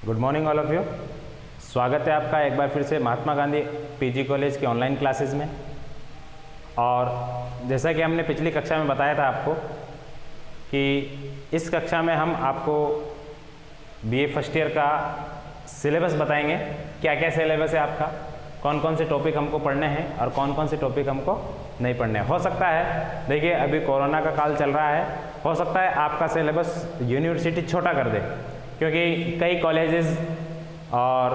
Good morning all of you. स्वागत है आपका एक बार फिर से महात्मा गांधी पीजी कॉलेज के ऑनलाइन क्लासेस में। और जैसा कि हमने पिछली कक्षा में बताया था आपको कि इस कक्षा में हम आपको बीए फर्स्ट ईयर का सिलेबस बताएंगे। क्या क्या सिलेबस है आपका, कौन कौन से टॉपिक हमको पढ़ने हैं और कौन कौन से टॉपिक हमको नहीं पढ़ने हैं। हो सकता है, देखिए अभी कोरोना का काल चल रहा है, हो सकता है आपका सिलेबस यूनिवर्सिटी छोटा कर दे, क्योंकि कई कॉलेजेस और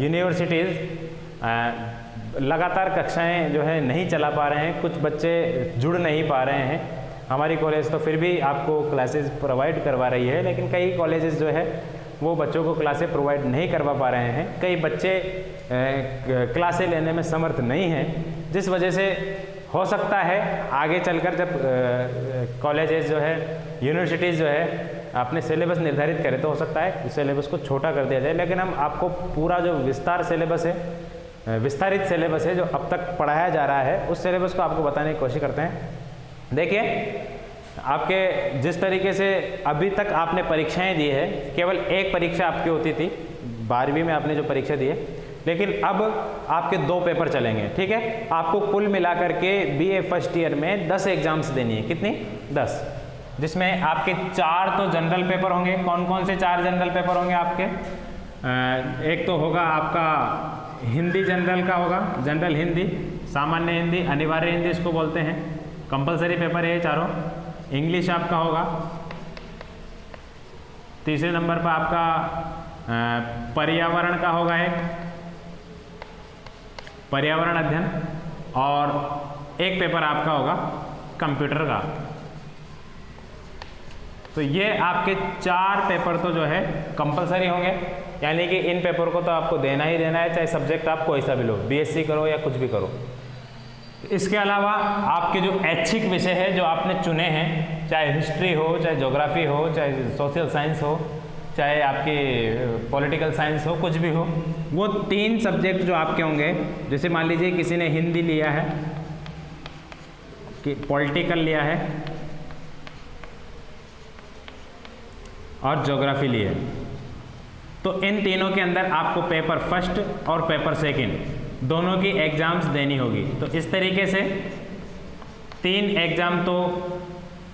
यूनिवर्सिटीज़ लगातार कक्षाएं जो है नहीं चला पा रहे हैं, कुछ बच्चे जुड़ नहीं पा रहे हैं। हमारी कॉलेज तो फिर भी आपको क्लासेस प्रोवाइड करवा रही है, लेकिन कई कॉलेजेस जो है वो बच्चों को क्लासेस प्रोवाइड नहीं करवा पा रहे हैं। कई बच्चे क्लासें लेने में समर्थ नहीं हैं, जिस वजह से हो सकता है आगे चलकर जब कॉलेजेस जो है, यूनिवर्सिटीज़ जो है अपने सिलेबस निर्धारित करें तो हो सकता है सिलेबस को छोटा कर दिया जाए। लेकिन हम आपको पूरा जो विस्तारित सिलेबस है जो अब तक पढ़ाया जा रहा है, उस सिलेबस को आपको बताने की कोशिश करते हैं। देखिए, आपके जिस तरीके से अभी तक आपने परीक्षाएं दी है, केवल एक परीक्षा आपकी होती थी 12वीं में आपने जो परीक्षा दी है, लेकिन अब आपके 2 पेपर चलेंगे। ठीक है, आपको कुल मिलाकर के बीए फर्स्ट ईयर में 10 एग्जाम्स देनी है। कितनी? 10, जिसमें आपके 4 तो जनरल पेपर होंगे। कौन कौन से 4 जनरल पेपर होंगे आपके? एक तो होगा आपका हिंदी जनरल का होगा, जनरल हिंदी, सामान्य हिंदी, अनिवार्य हिंदी इसको बोलते हैं, कंपलसरी पेपर है ये चारों। इंग्लिश आपका होगा। तीसरे नंबर पर आपका पर्यावरण का होगा, एक पर्यावरण अध्ययन, और एक पेपर आपका होगा कंप्यूटर का। तो ये आपके 4 पेपर तो जो है कंपलसरी होंगे, यानी कि इन पेपर को तो आपको देना ही देना है, चाहे सब्जेक्ट आप कोई सा भी लो, बीएससी करो या कुछ भी करो। इसके अलावा आपके जो ऐच्छिक विषय है जो आपने चुने हैं, चाहे हिस्ट्री हो, चाहे ज्योग्राफी हो, चाहे सोशल साइंस हो, चाहे आपकी पॉलिटिकल साइंस हो, कुछ भी हो, वो 3 सब्जेक्ट जो आपके होंगे, जैसे मान लीजिए किसी ने हिंदी लिया है, कि पॉलिटिकल लिया है और ज्योग्राफी ली है, तो इन तीनों के अंदर आपको पेपर फर्स्ट और पेपर सेकंड दोनों की एग्ज़ाम्स देनी होगी। तो इस तरीके से 3 एग्ज़ाम तो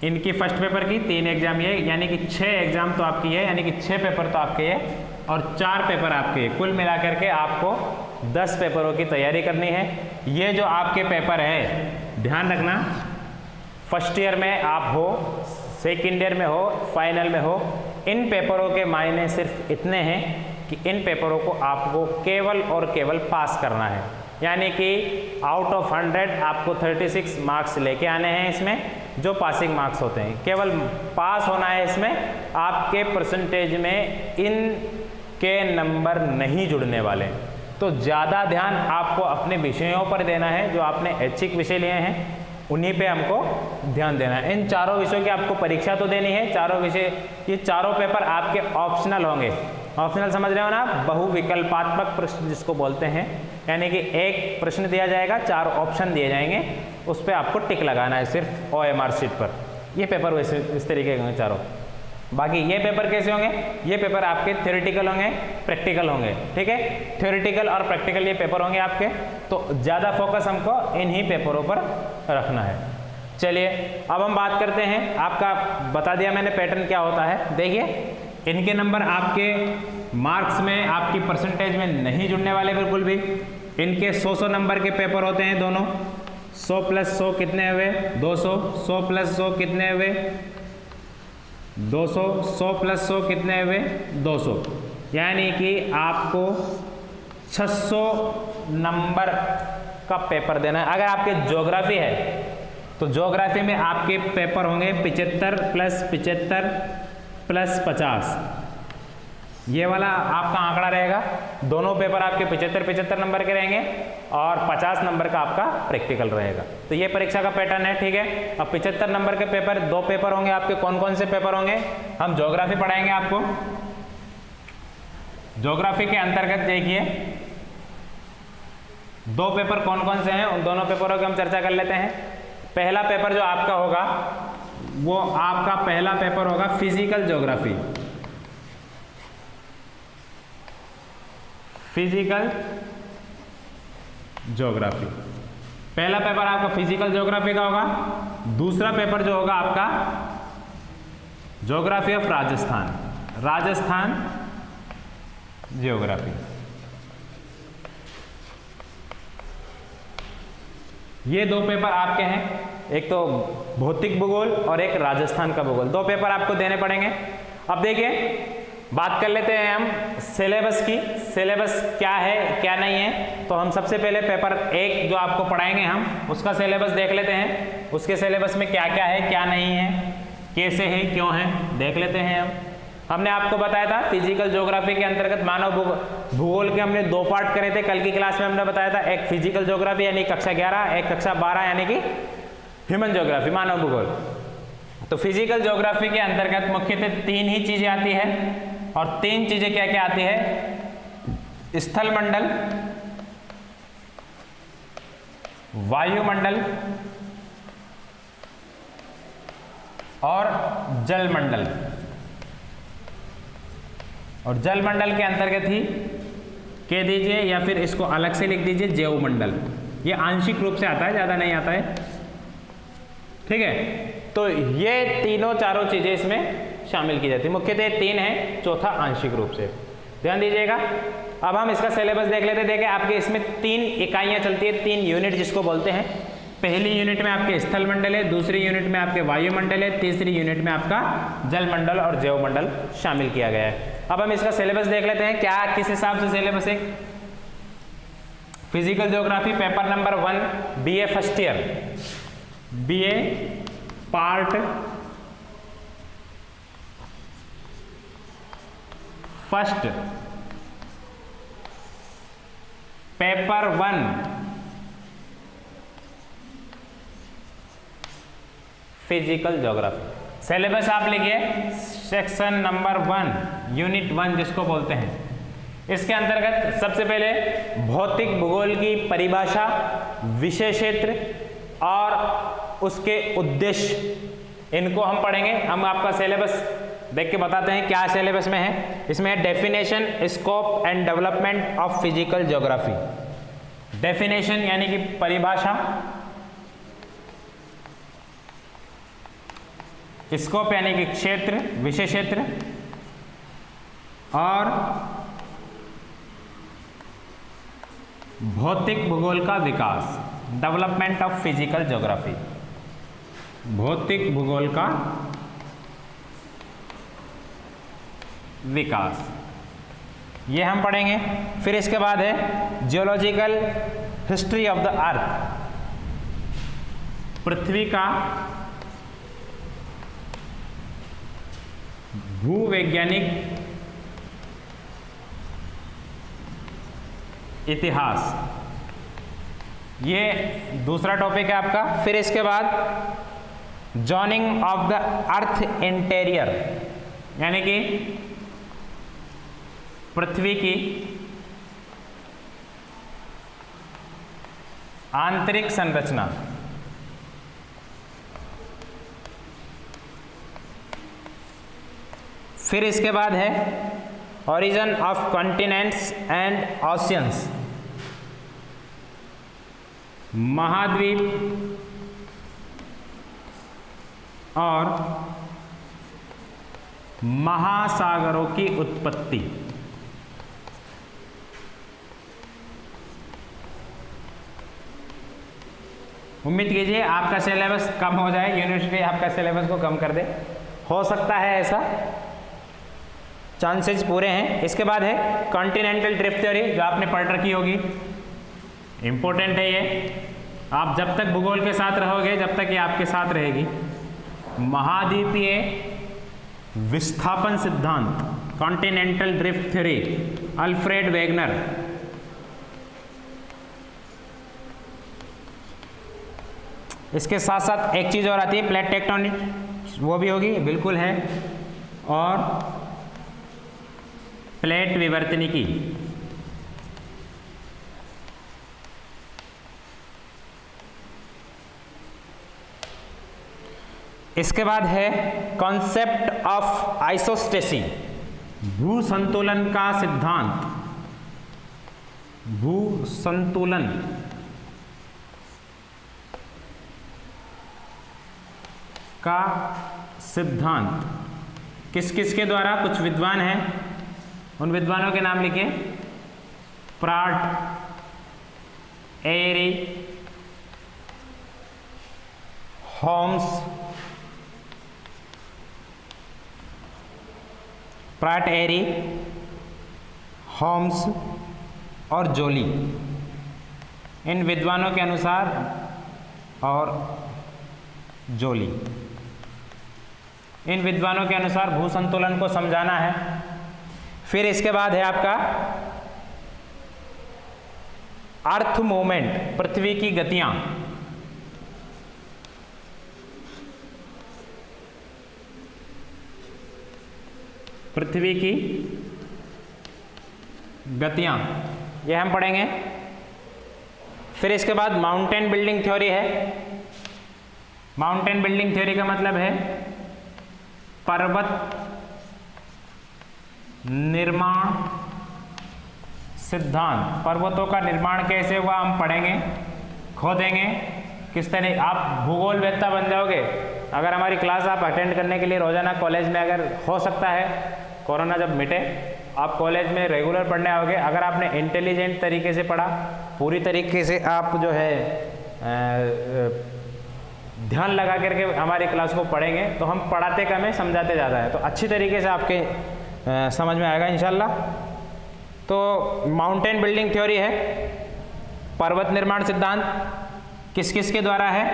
इनकी फर्स्ट पेपर की, 3 एग्ज़ाम ये, यानी कि 6 एग्ज़ाम तो आपकी है, यानी कि 6 पेपर तो आपके ये और 4 पेपर आपके, कुल मिलाकर के आपको 10 पेपरों की तैयारी करनी है। ये जो आपके पेपर है, ध्यान रखना, फर्स्ट ईयर में आप हो, सेकेंड ईयर में हो, फाइनल में हो, इन पेपरों के मायने सिर्फ इतने हैं कि इन पेपरों को आपको केवल और केवल पास करना है, यानी कि आउट ऑफ 100 आपको 36 मार्क्स लेके आने हैं इसमें, जो पासिंग मार्क्स होते हैं। केवल पास होना है इसमें, आपके परसेंटेज में इन के नंबर नहीं जुड़ने वाले। तो ज़्यादा ध्यान आपको अपने विषयों पर देना है, जो आपने ऐच्छिक विषय लिए हैं उन्हीं पे हमको ध्यान देना है। इन चारों विषयों की आपको परीक्षा तो देनी है, चारों विषय, ये चारों पेपर आपके ऑप्शनल होंगे। ऑप्शनल समझ रहे हो ना, बहुविकल्पात्मक प्रश्न जिसको बोलते हैं, यानी कि एक प्रश्न दिया जाएगा, 4 ऑप्शन दिए जाएंगे, उस पर आपको टिक लगाना है सिर्फ OMR शीट पर। ये पेपर वैसे इस तरीके के होंगे चारों। बाकी ये पेपर कैसे होंगे? ये पेपर आपके थ्योरेटिकल होंगे, प्रैक्टिकल होंगे। ठीक है, थ्योरेटिकल और प्रैक्टिकल ये पेपर होंगे आपके, तो ज़्यादा फोकस हमको इन्हीं पेपरों पर रखना है। चलिए अब हम बात करते हैं, आपका बता दिया मैंने पैटर्न क्या होता है। देखिए, इनके नंबर आपके मार्क्स में, आपकी परसेंटेज में नहीं जुड़ने वाले बिल्कुल भी। इनके 100 नंबर के पेपर होते हैं दोनों। 100 + 100 कितने हुए? 200। 100 + 100 कितने हुए? 200। 100 + 100 कितने हुए? 200। यानी कि आपको 600 नंबर का पेपर देना है। अगर आपके ज्योग्राफी है तो ज्योग्राफी में आपके पेपर होंगे 75 + 75 + 50। ये वाला आपका आंकड़ा रहेगा। दोनों पेपर आपके 75 नंबर के रहेंगे और 50 नंबर का आपका प्रैक्टिकल रहेगा। तो ये परीक्षा का पैटर्न है। ठीक है, अब 75 नंबर के पेपर, 2 पेपर होंगे आपके। कौन कौन से पेपर होंगे? हम ज्योग्राफी पढ़ाएंगे आपको। ज्योग्राफी के अंतर्गत देखिए 2 पेपर कौन कौन से हैं, उन दोनों पेपरों की हम चर्चा कर लेते हैं। पहला पेपर जो आपका होगा वो आपका पहला पेपर होगा फिजिकल ज्योग्राफी। Physical geography. पहला पेपर आपका फिजिकल ज्योग्राफी का होगा, दूसरा पेपर जो होगा आपका geography of Rajasthan, Rajasthan geography. ये दो पेपर आपके हैं, एक तो भौतिक भूगोल और एक राजस्थान का भूगोल, दो पेपर आपको देने पड़ेंगे। अब देखिए बात कर लेते हैं हम सिलेबस की, सिलेबस क्या है क्या नहीं है। तो हम सबसे पहले पेपर 1 जो आपको पढ़ाएंगे हम उसका सिलेबस देख लेते हैं, उसके सिलेबस में क्या क्या है क्या नहीं है, कैसे है क्यों है, देख लेते हैं हम। हमने आपको बताया था फिजिकल ज्योग्राफी के अंतर्गत मानव भूगोल के हमने 2 पार्ट करे थे कल की क्लास में। हमने बताया था एक फिजिकल ज्योग्राफी यानी कक्षा 11, एक कक्षा 12 यानी कि ह्यूमन ज्योग्राफी मानव भूगोल। तो फिजिकल ज्योग्राफी के अंतर्गत मुख्यतः 3 ही चीजें आती है, और 3 चीजें क्या क्या आती है, स्थल मंडल, वायुमंडल और जल मंडल। और जल मंडल के अंतर्गत ही कह दीजिए या फिर इसको अलग से लिख दीजिए जैव मंडल। ये आंशिक रूप से आता है, ज्यादा नहीं आता है, ठीक है। तो ये तीनों चारों चीजें इसमें शामिल की जाती है, मुख्यतः 3 है, चौथा आंशिक रूप से, ध्यान दीजिएगा। अब हम इसका सिलेबस देख लेते हैं। देखिए आपके इसमें 3 इकाइयां चलती है, 3 यूनिट जिसको बोलते हैं। पहली यूनिट में आपके स्थल मंडल है, दूसरी यूनिट में आपके वायुमंडल है, तीसरी यूनिट में आपका जल मंडल और जैव मंडल शामिल किया गया है। अब हम इसका सिलेबस देख लेते हैं क्या किस हिसाब से सिलेबस है। Physical geography paper number 1 BA first year, BA part first, paper 1 physical geography. Syllabus आप लिखिए सेक्शन नंबर 1 यूनिट 1 जिसको बोलते हैं। इसके अंतर्गत सबसे पहले भौतिक भूगोल की परिभाषा, विषय क्षेत्र और उसके उद्देश्य, इनको हम पढ़ेंगे। हम आपका सिलेबस देख के बताते हैं क्या सिलेबस में है। इसमें है definition, scope and development of physical geography. Definition यानी कि परिभाषा, स्कोप यानी कि क्षेत्र, विषय क्षेत्र, और भौतिक भूगोल का विकास, डेवलपमेंट ऑफ फिजिकल ज्योग्राफी, भौतिक भूगोल का विकास, ये हम पढ़ेंगे। फिर इसके बाद है geological history of the earth, पृथ्वी का भूवैज्ञानिक इतिहास, ये दूसरा टॉपिक है आपका। फिर इसके बाद joining of the earth interior यानी कि पृथ्वी की आंतरिक संरचना। फिर इसके बाद है origin of continents and oceans, महाद्वीप और महासागरों की उत्पत्ति। उम्मीद कीजिए आपका सिलेबस कम हो जाए, यूनिवर्सिटी आपका सिलेबस को कम कर दे, हो सकता है ऐसा, चांसेस पूरे हैं। इसके बाद है कॉन्टिनेंटल ड्रिफ्ट थ्योरी, जो आपने पढ़ रखी होगी, इंपॉर्टेंट है ये। आप जब तक भूगोल के साथ रहोगे जब तक ये आपके साथ रहेगी। महाद्वीपीय विस्थापन सिद्धांत, continental drift theory, Alfred Wegener. इसके साथ साथ एक चीज और आती है प्लेट टेक्टोनिक, वो भी होगी, बिल्कुल है, और प्लेट विवर्तनिकी। इसके बाद है कॉन्सेप्ट ऑफ आइसोस्टेसी, भू संतुलन का सिद्धांत, भू संतुलन का सिद्धांत किस किस के द्वारा, कुछ विद्वान हैं, उन विद्वानों के नाम लिखिए। प्राट, एरी, होम्स, प्राट, एरी, होम्स और जोली। इन विद्वानों के अनुसार, और जोली, इन विद्वानों के अनुसार भू संतुलन को समझाना है। फिर इसके बाद है आपका अर्थ मूवमेंट, पृथ्वी की गतियां। पृथ्वी की गतियां, यह हम पढ़ेंगे। फिर इसके बाद माउंटेन बिल्डिंग थ्योरी है। माउंटेन बिल्डिंग थ्योरी का मतलब है पर्वत निर्माण सिद्धांत। पर्वतों का निर्माण कैसे हुआ हम पढ़ेंगे, खोदेंगे किस तरह। आप भूगोल वेत्ता बन जाओगे अगर हमारी क्लास आप अटेंड करने के लिए रोजाना कॉलेज में, अगर हो सकता है कोरोना जब मिटे आप कॉलेज में रेगुलर पढ़ने आओगे। अगर आपने इंटेलिजेंट तरीके से पढ़ा, पूरी तरीके से आप जो है ध्यान लगा करके हमारी क्लास को पढ़ेंगे, तो हम पढ़ाते कम है समझाते ज़्यादा है, तो अच्छी तरीके से आपके समझ में आएगा इंशाल्लाह। तो माउंटेन बिल्डिंग थ्योरी है, पर्वत निर्माण सिद्धांत किस किस के द्वारा है?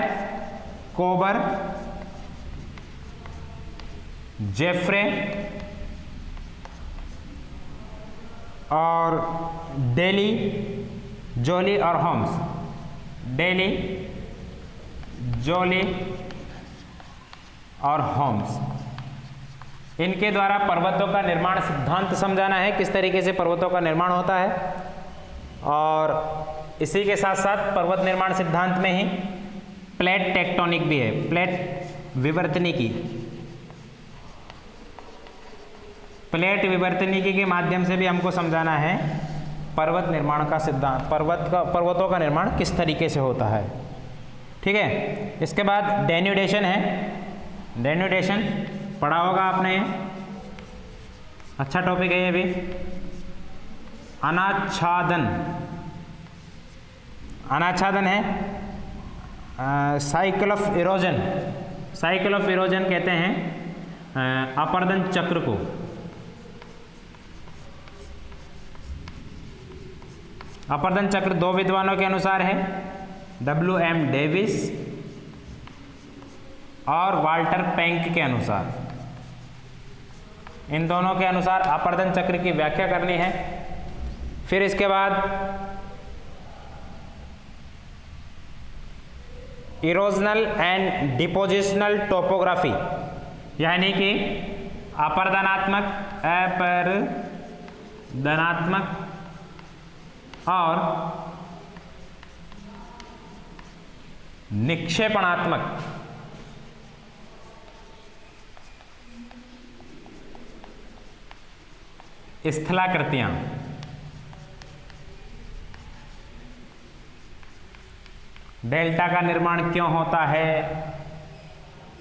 कोबर, जेफ्रे और डेली, जोली और होम्स। डेली, जोली और होम्स, इनके द्वारा पर्वतों का निर्माण सिद्धांत समझाना है, किस तरीके से पर्वतों का निर्माण होता है। और इसी के साथ साथ पर्वत निर्माण सिद्धांत में ही प्लेट टेक्टोनिक भी है, प्लेट विवर्तनिकी। प्लेट विवर्तनिकी के माध्यम से भी हमको समझाना है पर्वत निर्माण का सिद्धांत, पर्वतों का निर्माण किस तरीके से होता है। ठीक है। इसके बाद डेन्यूडेशन है। डेन्यूडेशन पढ़ा होगा आपने, अच्छा टॉपिक है ये भी। अनाच्छादन, अनाच्छादन है cycle of erosion. Cycle of erosion कहते हैं अपरदन चक्र को। अपरदन चक्र दो विद्वानों के अनुसार है, WM डेविस और वाल्टर पैंक के अनुसार। इन दोनों के अनुसार अपरदन चक्र की व्याख्या करनी है। फिर इसके बाद इरोजनल एंड डिपोजिशनल टोपोग्राफी, यानी कि अपरदनात्मक, अपरदनात्मक और निक्षेपणात्मक स्थलाकृतियां। डेल्टा का निर्माण क्यों होता है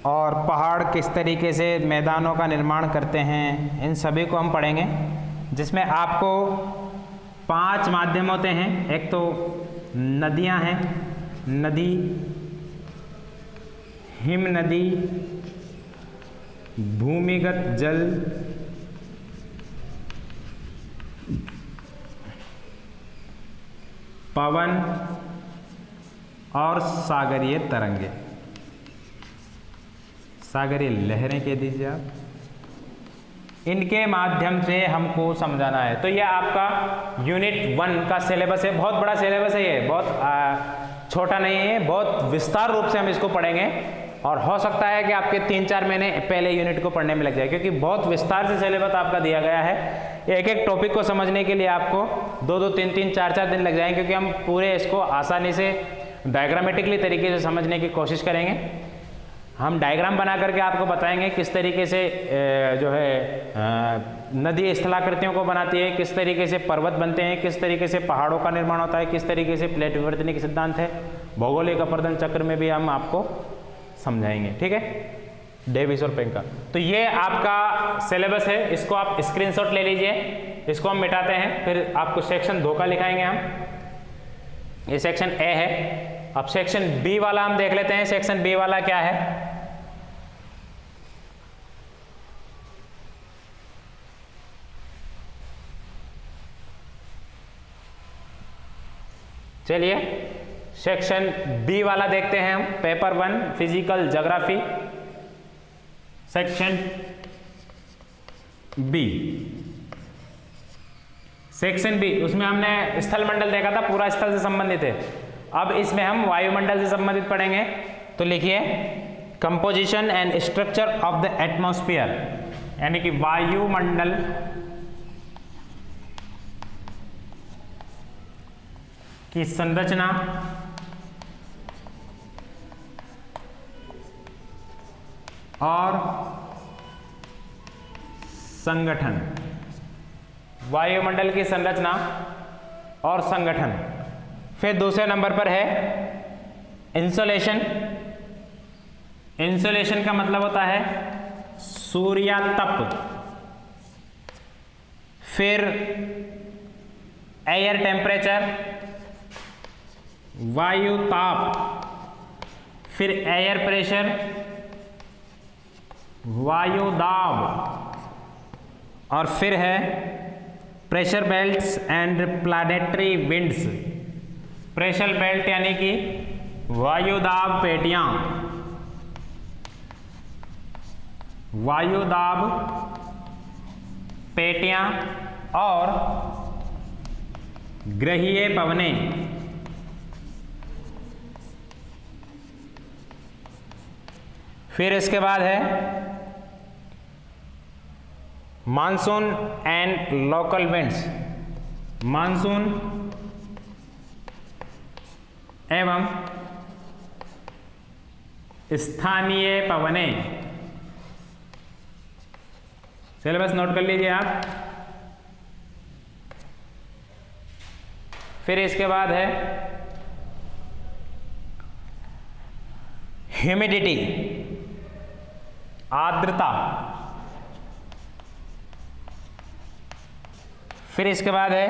और पहाड़ किस तरीके से मैदानों का निर्माण करते हैं, इन सभी को हम पढ़ेंगे, जिसमें आपको 5 माध्यम होते हैं। एक तो नदियां हैं, नदी, हिम नदी, भूमिगत जल, पवन और सागरीय तरंगे, सागरीय लहरें कह दीजिए आप। इनके माध्यम से हमको समझाना है। तो यह आपका यूनिट 1 का सिलेबस है। बहुत बड़ा सिलेबस है ये, बहुत छोटा नहीं है, बहुत विस्तार रूप से हम इसको पढ़ेंगे। और हो सकता है कि आपके 3-4 महीने पहले यूनिट को पढ़ने में लग जाए, क्योंकि बहुत विस्तार से सिलेबस आपका दिया गया है। एक एक टॉपिक को समझने के लिए आपको 2-2, 3-3, 4-4 दिन लग जाएंगे, क्योंकि हम पूरे इसको आसानी से डायग्रामेटिकली तरीके से समझने की कोशिश करेंगे। हम डायग्राम बना करके आपको बताएंगे किस तरीके से जो है नदी स्थलाकृतियों को बनाती है, किस तरीके से पर्वत बनते हैं, किस तरीके से पहाड़ों का निर्माण होता है, किस तरीके से प्लेट विवर्तनिक सिद्धांत है, भौगोलिक अपर्दन चक्र में भी हम आपको समझाएंगे। ठीक है, डेविस और पेंका। तो ये आपका सिलेबस है, इसको आप स्क्रीनशॉट ले लीजिए, इसको हम मिटाते हैं, फिर आपको सेक्शन 2 का लिखाएंगे हम। ये सेक्शन ए है। अब सेक्शन बी वाला हम देख लेते हैं। सेक्शन बी वाला क्या है? चलिए सेक्शन बी वाला देखते हैं हम। Paper 1 physical geography, section B. Section B, उसमें हमने स्थल मंडल देखा था, पूरा स्थल से संबंधित है। अब इसमें हम वायुमंडल से संबंधित पढ़ेंगे। तो लिखिए composition and structure of the atmosphere, यानी कि वायुमंडल की संरचना और संगठन। वायुमंडल की संरचना और संगठन। फिर दूसरे नंबर पर है इंसोलेशन। इंसोलेशन का मतलब होता है सूर्यातप। फिर एयर टेम्परेचर, वायु ताप, फिर एयर प्रेशर, वायु दाब, और फिर है pressure belts and planetary winds. Pressure belt यानी कि वायु दाब पेटियां, वायु दाब पेटियां और ग्रहीय पवनें। फिर इसके बाद है monsoon and local winds. Monsoon एवं स्थानीय पवनें। सिलेबस नोट कर लीजिए आप। फिर इसके बाद है ह्यूमिडिटी, आर्द्रता। फिर इसके बाद है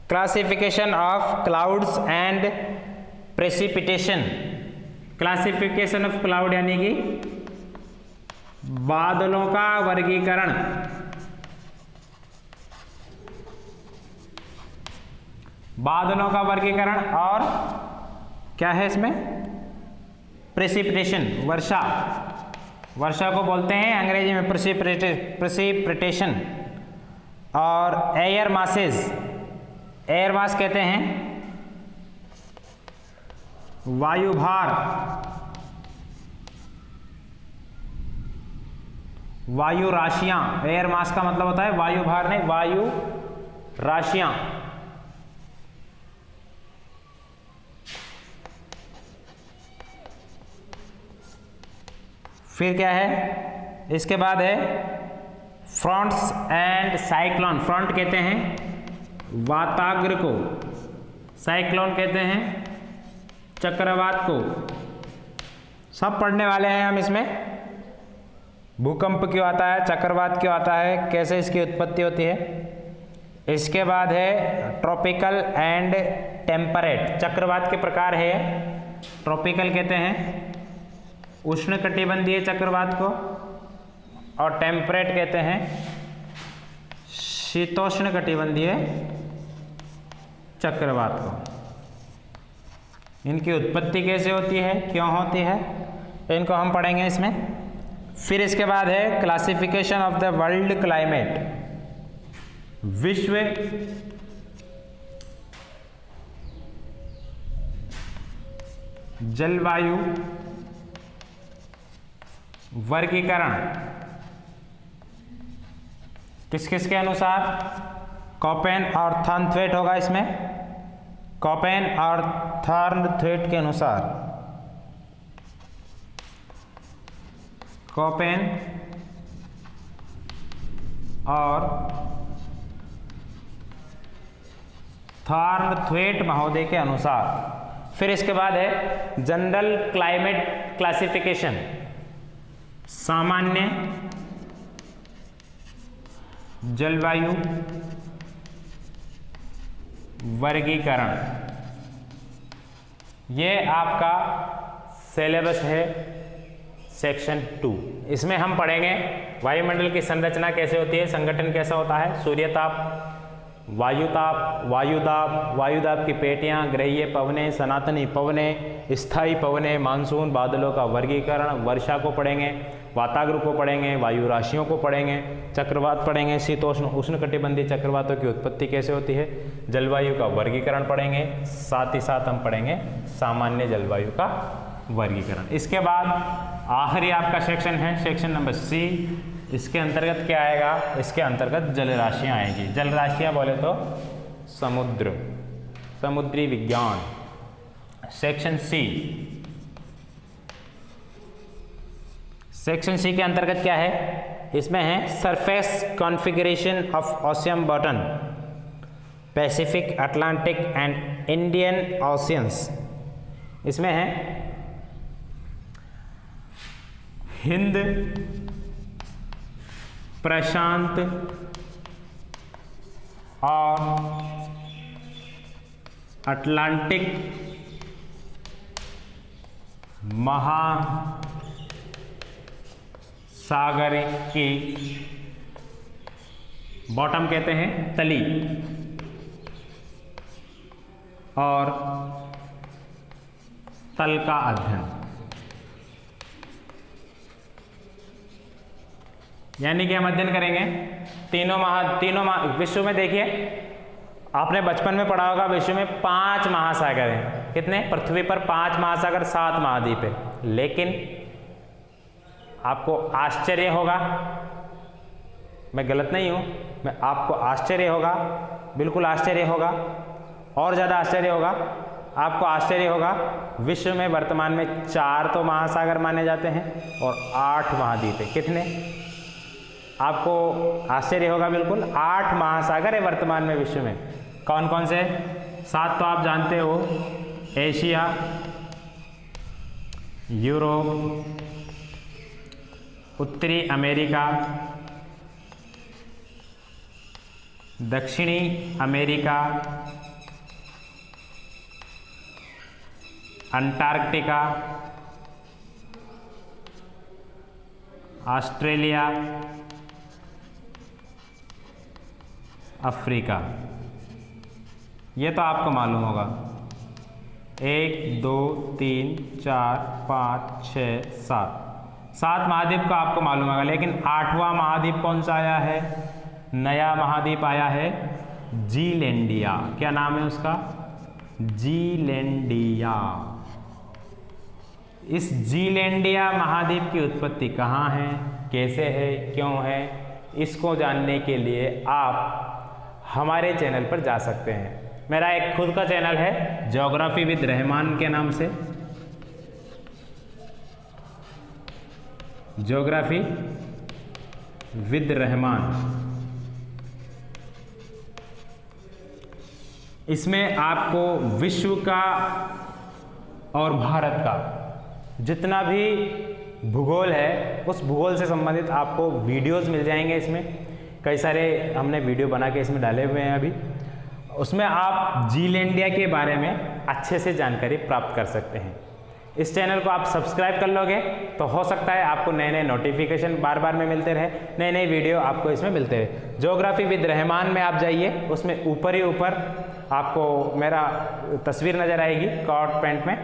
classification of clouds and precipitation. Classification of cloud यानी कि बादलों का वर्गीकरण। बादलों का वर्गीकरण और क्या है इसमें? प्रेसिपिटेशन, वर्षा। वर्षा को बोलते हैं अंग्रेजी में प्रेसिपिटेशन। और एयर मासेस, एयर मास कहते हैं वायुभार। वायु राशियां, एयर मास का मतलब होता है वायुभार नहीं, वायु राशियां। फिर क्या है? इसके बाद है फ्रंट्स एंड साइक्लोन। फ्रंट कहते हैं वाताग्र को, साइक्लोन कहते हैं चक्रवात को। सब पढ़ने वाले हैं हम इसमें। भूकंप क्यों आता है, चक्रवात क्यों आता है, कैसे इसकी उत्पत्ति होती है। इसके बाद है ट्रॉपिकल एंड टेम्परेट। चक्रवात के प्रकार है। ट्रॉपिकल कहते हैं उष्णकटिबंधीय चक्रवात को, और टेम्परेट कहते हैं शीतोष्ण कटिबंधीय चक्रवात को। इनकी उत्पत्ति कैसे होती है, क्यों होती है, इनको हम पढ़ेंगे इसमें। फिर इसके बाद है classification of the world climate. विश्व जलवायु वर्गीकरण किस किस के अनुसार? कोपेन और थॉर्नथ्वेट होगा इसमें। कोपेन और थॉर्नथ्वेट के अनुसार। कोपेन और थॉर्नथ्वेट महोदय के अनुसार। फिर इसके बाद है जनरल क्लाइमेट क्लासिफिकेशन, सामान्य जलवायु वर्गीकरण। ये आपका सिलेबस है सेक्शन 2। इसमें हम पढ़ेंगे वायुमंडल की संरचना कैसे होती है, संगठन कैसा होता है, सूर्यताप, वायुताप, वायुदाब, वायुदाब की पेटियां, ग्रहीय पवनें, सनातनी पवनें, स्थायी पवनें, मानसून, बादलों का वर्गीकरण, वर्षा को पढ़ेंगे, वाताग्र को पढ़ेंगे, वायु राशियों को पढ़ेंगे, चक्रवात पढ़ेंगे, शीतोष्ण उष्णकटिबंधीय चक्रवातों की उत्पत्ति कैसे होती है, जलवायु का वर्गीकरण पढ़ेंगे, साथ ही साथ हम पढ़ेंगे सामान्य जलवायु का वर्गीकरण। इसके बाद आखिरी आपका सेक्शन है सेक्शन नंबर सी। इसके अंतर्गत क्या आएगा, इसके अंतर्गत जल राशियाँ आएगी। जल राशियाँ बोले तो समुद्र, समुद्री विज्ञान। सेक्शन सी, सेक्शन सी के अंतर्गत क्या है, इसमें है surface configuration of ocean bottom, Pacific, Atlantic and Indian oceans. इसमें है हिंद प्रशांत और अटलांटिक महासागर की बॉटम कहते हैं तली, और तल का अध्ययन। यानी कि हम अध्ययन करेंगे तीनों विश्व में। देखिए आपने बचपन में पढ़ा होगा, विश्व में 5 महासागर हैं। कितने? पृथ्वी पर 5 महासागर, 7 महाद्वीप है। लेकिन आपको आश्चर्य होगा, मैं गलत नहीं हूं, मैं आपको आश्चर्य होगा, बिल्कुल आश्चर्य होगा, और ज़्यादा आश्चर्य होगा, आपको आश्चर्य होगा, विश्व में वर्तमान में 4 तो महासागर माने जाते हैं और 8 महाद्वीप है। कितने? आपको आश्चर्य होगा, बिल्कुल 8 महासागर है वर्तमान में विश्व में। कौन कौन से? 7 तो आप जानते हो, एशिया, यूरोप, उत्तरी अमेरिका, दक्षिणी अमेरिका, अंटार्कटिका, ऑस्ट्रेलिया, अफ्रीका। ये तो आपको मालूम होगा। 1 2 3 4 5 6 7 महाद्वीप का आपको मालूम होगा। लेकिन 8वां महाद्वीप कौन सा आया है? नया महाद्वीप आया है जीलैंडिया। क्या नाम है उसका? जीलैंडिया। इस जीलैंडिया महाद्वीप की उत्पत्ति कहाँ है, कैसे है, क्यों है, इसको जानने के लिए आप हमारे चैनल पर जा सकते हैं। मेरा एक खुद का चैनल है ज्योग्राफी विद रहमान के नाम से, ज्योग्राफी विद रहमान। इसमें आपको विश्व का और भारत का जितना भी भूगोल है, उस भूगोल से संबंधित आपको वीडियोस मिल जाएंगे। इसमें कई सारे हमने वीडियो बना के इसमें डाले हुए हैं अभी। उसमें आप जीलैंडिया के बारे में अच्छे से जानकारी प्राप्त कर सकते हैं। इस चैनल को आप सब्सक्राइब कर लोगे तो हो सकता है आपको नए नए नोटिफिकेशन बार बार में मिलते रहे, नए नए वीडियो आपको इसमें मिलते रहे। ज्योग्राफी विद रहमान में आप जाइए, उसमें ऊपर ही ऊपर आपको मेरा तस्वीर नज़र आएगी कॉट पैंट में,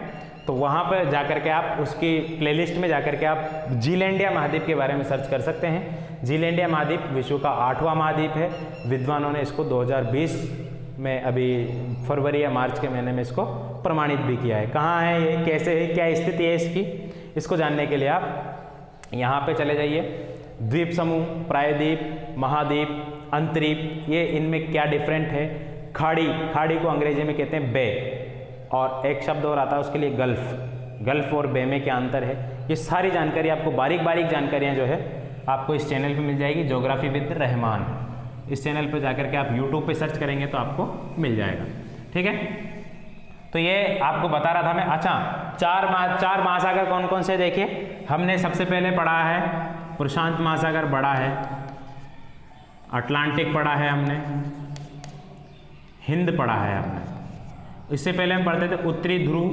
तो वहाँ पर जाकर के आप उसकी प्लेलिस्ट में जाकर के आप जीलैंडिया महाद्वीप के बारे में सर्च कर सकते हैं। जीलैंडिया महाद्वीप विश्व का 8वां महाद्वीप है। विद्वानों ने इसको 2020 में अभी फरवरी या मार्च के महीने में इसको प्रमाणित भी किया है। कहाँ है ये, कैसे है, क्या स्थिति है इसकी, इसको जानने के लिए आप यहाँ पे चले जाइए। द्वीप समूह, प्रायद्वीप, महाद्वीप, अंतरीप, ये इनमें क्या डिफरेंट है। खाड़ी, खाड़ी को अंग्रेजी में कहते हैं बे, और एक शब्द और आता है उसके लिए गल्फ। गल्फ और बे में क्या अंतर है, ये सारी जानकारी आपको बारीक बारीक जानकारियाँ जो है आपको इस चैनल पे मिल जाएगी, ज्योग्राफी विद रहमान। इस चैनल पे जाकर के आप यूट्यूब पे सर्च करेंगे तो आपको मिल जाएगा। ठीक है, तो ये आपको बता रहा था मैं। अच्छा, चार महासागर कौन कौन से देखिए, हमने सबसे पहले पढ़ा है प्रशांत महासागर बड़ा है, अटलांटिक पढ़ा है हमने, हिंद पढ़ा है हमने। इससे पहले हम पढ़ते थे उत्तरी ध्रुव,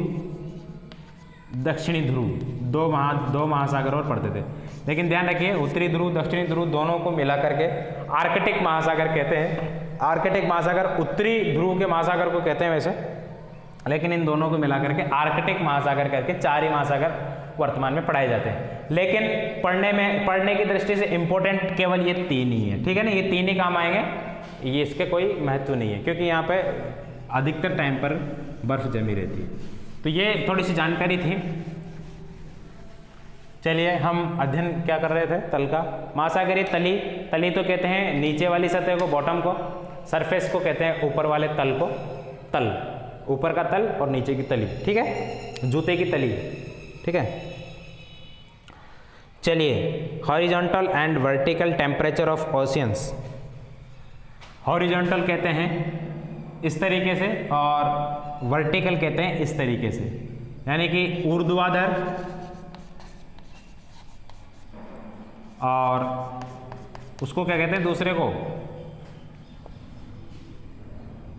दक्षिणी ध्रुव, दो महासागर और पढ़ते थे। लेकिन ध्यान रखिए, उत्तरी ध्रुव दक्षिणी ध्रुव दोनों को मिला करके आर्कटिक महासागर कहते हैं। आर्कटिक महासागर उत्तरी ध्रुव के महासागर को कहते हैं वैसे, लेकिन इन दोनों को मिला करके आर्कटिक महासागर करके 4 ही महासागर वर्तमान में पढ़ाए जाते हैं। लेकिन पढ़ने की दृष्टि से इंपॉर्टेंट केवल ये 3 ही है। ठीक है ना, ये 3 ही काम आएंगे, ये इसके कोई महत्व नहीं है, क्योंकि यहाँ पे अधिकतर टाइम पर बर्फ जमी रहती है। तो ये थोड़ी सी जानकारी थी। चलिए, हम अध्ययन क्या कर रहे थे, तल का। महासागरीय तली तो कहते हैं नीचे वाली सतह को, बॉटम को। सरफेस को कहते हैं ऊपर वाले तल को, तल, ऊपर का तल और नीचे की तली। ठीक है, जूते की तली। ठीक है, चलिए, horizontal and vertical temperature of oceans. Horizontal कहते हैं इस तरीके से और वर्टिकल कहते हैं इस तरीके से, यानी कि ऊर्ध्वाधर और उसको क्या कहते हैं दूसरे को,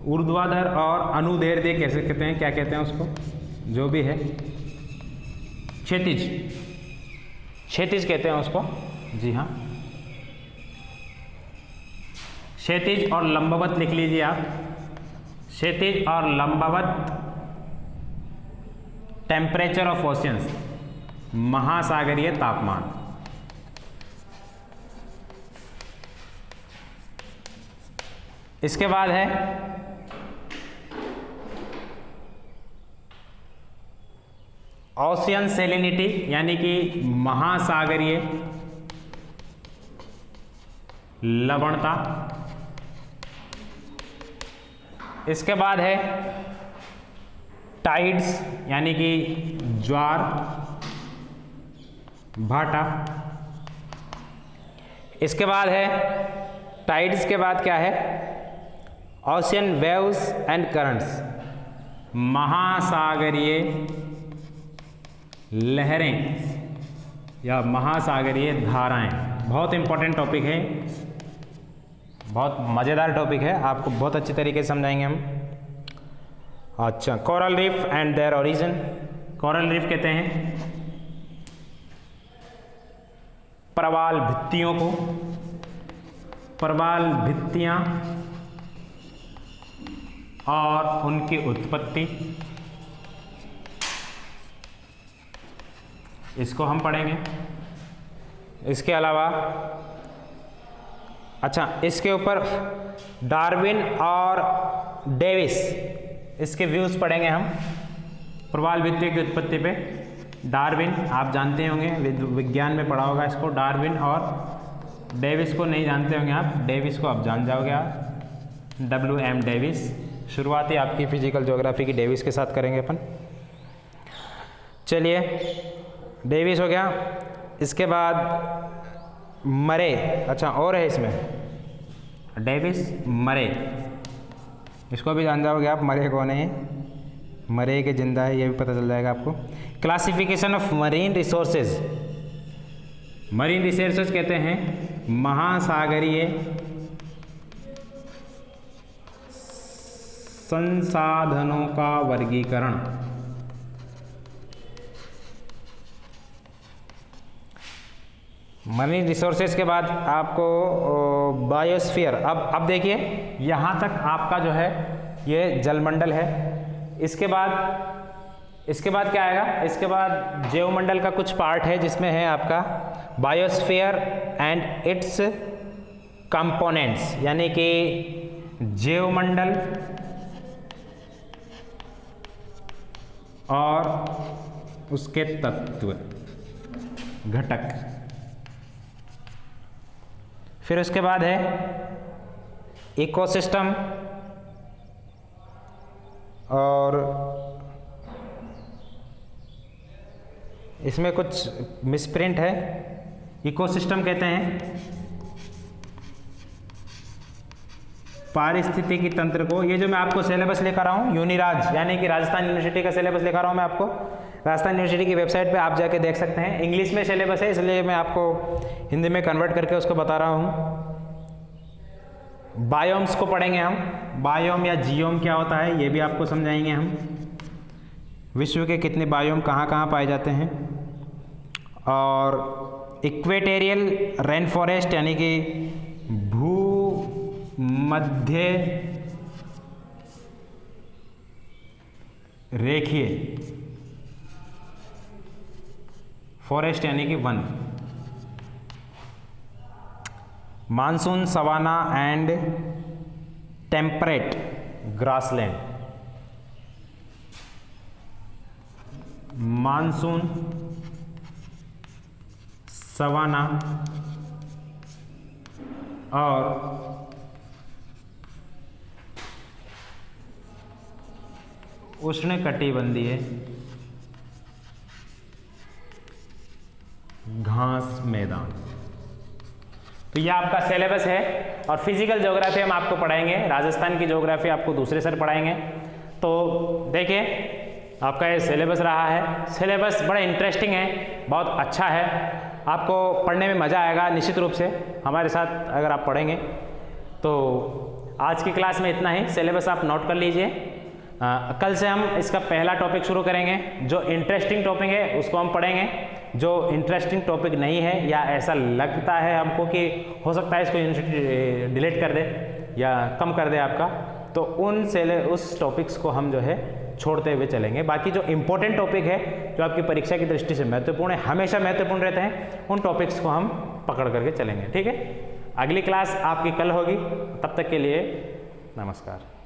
ऊर्ध्वाधर और अनुदैर्ध्य कैसे कहते हैं, क्या कहते हैं उसको, जो भी है, क्षैतिज, क्षैतिज कहते हैं उसको। जी हाँ, क्षैतिज और लंबवत लिख लीजिए आप, क्षैतिज और लंबवत टेम्परेचर ऑफ ओशियंस, महासागरीय तापमान। इसके बाद है ओशियन सैलिनिटी, यानी कि महासागरीय लवणता। इसके बाद है टाइड्स, यानी कि ज्वार भाटा। इसके बाद है टाइड्स के बाद क्या है, ओशियन वेव्स एंड करंट्स, महासागरीय लहरें या महासागरीय धाराएं। बहुत इंपॉर्टेंट टॉपिक है, बहुत मज़ेदार टॉपिक है, आपको बहुत अच्छी तरीके से समझाएंगे हम। अच्छा, coral reef and their origin. Coral reef कहते हैं प्रवाल भित्तियों को, प्रवाल भित्तियाँ और उनकी उत्पत्ति, इसको हम पढ़ेंगे। इसके अलावा अच्छा, इसके ऊपर डार्विन और डेविस, इसके व्यूज़ पढ़ेंगे हम प्रवाल भित्तियों की उत्पत्ति पे। डार्विन आप जानते होंगे, विज्ञान में पढ़ा होगा इसको, डार्विन। और डेविस को नहीं जानते होंगे आप, डेविस को आप जान जाओगे आप, WM डेविस। शुरुआती आपकी फिजिकल ज्योग्राफी की डेविस के साथ करेंगे अपन। चलिए, डेविस हो गया। इसके बाद मरे, अच्छा और है इसमें, डेविस मरे, इसको भी जान जाओगे आप, मरे कौन है, मरे के जिंदा है, ये भी पता चल जाएगा आपको। Classification of marine resources. Marine resources कहते हैं महासागरीय संसाधनों का वर्गीकरण। मरीन रिसोर्सेज के बाद आपको बायोस्फीयर। अब देखिए, यहाँ तक आपका जो है ये जलमंडल है। इसके बाद क्या आएगा, इसके बाद जैवमंडल का कुछ पार्ट है जिसमें है आपका बायोस्फीयर एंड इट्स कंपोनेंट्स, यानी कि जैवमंडल और उसके तत्व घटक। फिर उसके बाद है इकोसिस्टम और इसमें कुछ मिसप्रिंट है। इकोसिस्टम कहते हैं पारिस्थितिकी तंत्र को। ये जो मैं आपको सिलेबस लेकर रहा हूँ यूनिराज यानी कि राजस्थान यूनिवर्सिटी का सिलेबस लेकर रहा हूँ मैं आपको। राजस्थान यूनिवर्सिटी की वेबसाइट पे आप जाके देख सकते हैं। इंग्लिश में सिलेबस है इसलिए मैं आपको हिंदी में कन्वर्ट करके उसको बता रहा हूँ। बायोम्स को पढ़ेंगे हम। बायोम या जियोम क्या होता है ये भी आपको समझाएंगे हम। विश्व के कितने बायोम कहाँ कहाँ पाए जाते हैं। और इक्वेटेरियल रेन फॉरेस्ट यानी कि भूमध्य रेखीय फॉरेस्ट यानी कि वन। Monsoon savanna and temperate grassland. Monsoon savanna और उष्णकटिबंधीय घास मैदान। तो यह आपका सिलेबस है। और फिजिकल ज्योग्राफी हम आपको पढ़ाएंगे। राजस्थान की ज्योग्राफी आपको दूसरे सर पढ़ाएंगे। तो देखिए आपका ये सिलेबस रहा है। सिलेबस बड़ा इंटरेस्टिंग है, बहुत अच्छा है, आपको पढ़ने में मज़ा आएगा निश्चित रूप से हमारे साथ अगर आप पढ़ेंगे। तो आज की क्लास में इतना ही। सिलेबस आप नोट कर लीजिए। कल से हम इसका पहला टॉपिक शुरू करेंगे। जो इंटरेस्टिंग टॉपिक है उसको हम पढ़ेंगे। जो इंटरेस्टिंग टॉपिक नहीं है या ऐसा लगता है हमको कि हो सकता है इसको यूनिवर्सिटी डिलीट कर दे या कम कर दे आपका, तो उस टॉपिक्स को हम जो है छोड़ते हुए चलेंगे। बाकी जो इम्पोर्टेंट टॉपिक है जो आपकी परीक्षा की दृष्टि से महत्वपूर्ण है, हमेशा महत्वपूर्ण रहते हैं, उन टॉपिक्स को हम पकड़ करके चलेंगे। ठीक है, अगली क्लास आपकी कल होगी। तब तक के लिए नमस्कार।